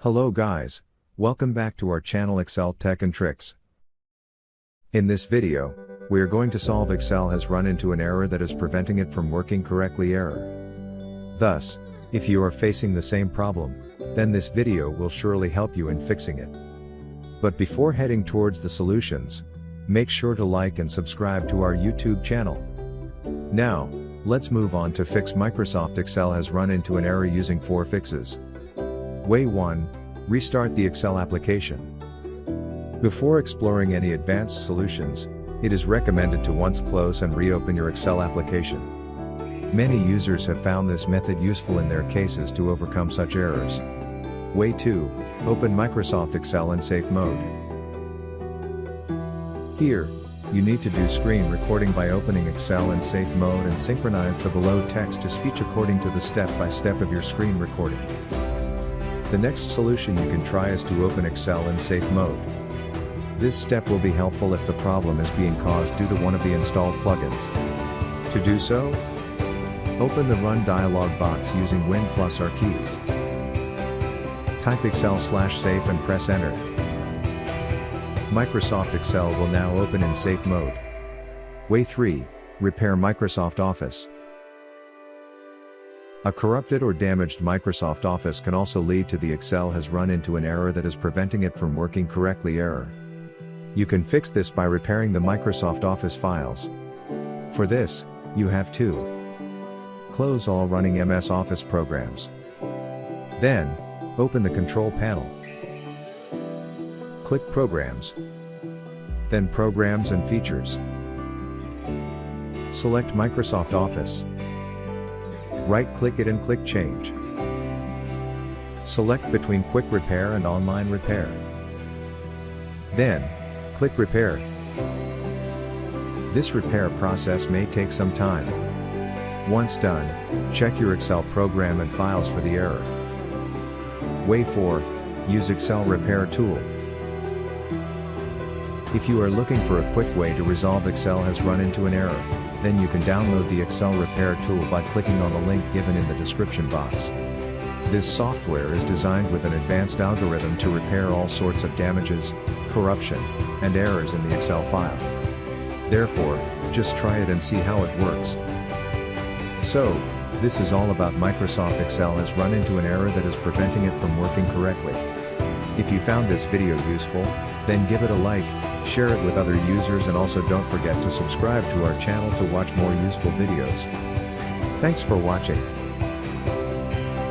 Hello guys, welcome back to our channel Excel Tech and Tricks. In this video, we are going to solve Excel has run into an error that is preventing it from working correctly error. Thus, if you are facing the same problem, then this video will surely help you in fixing it. But before heading towards the solutions, make sure to like and subscribe to our YouTube channel. Now, let's move on to fix Microsoft Excel has run into an error using 4 fixes. Way 1, restart the Excel application. Before exploring any advanced solutions, it is recommended to once close and reopen your Excel application. Many users have found this method useful in their cases to overcome such errors. Way 2, open Microsoft Excel in safe mode. Here, you need to do screen recording by opening Excel in safe mode and synchronize the below text-to-speech according to the step-by-step of your screen recording. The next solution you can try is to open Excel in safe mode. This step will be helpful if the problem is being caused due to one of the installed plugins. To do so, open the Run dialog box using Win+R keys. Type Excel/safe and press Enter. Microsoft Excel will now open in safe mode. Way 3, repair Microsoft Office. A corrupted or damaged Microsoft Office can also lead to the Excel has run into an error that is preventing it from working correctly error. You can fix this by repairing the Microsoft Office files. For this, you have to close all running MS Office programs. Then, open the Control panel. Click Programs. Then Programs and Features. Select Microsoft Office. Right-click it and click Change. Select between Quick Repair and Online Repair. Then, click Repair. This repair process may take some time. Once done, check your Excel program and files for the error. Way 4, use Excel Repair Tool. If you are looking for a quick way to resolve Excel has run into an error, then you can download the Excel Repair Tool by clicking on the link given in the description box. This software is designed with an advanced algorithm to repair all sorts of damages, corruption, and errors in the Excel file. Therefore, just try it and see how it works. So, this is all about Microsoft Excel has run into an error that is preventing it from working correctly. If you found this video useful, then give it a like, share it with other users, and also don't forget to subscribe to our channel to watch more useful videos. Thanks for watching.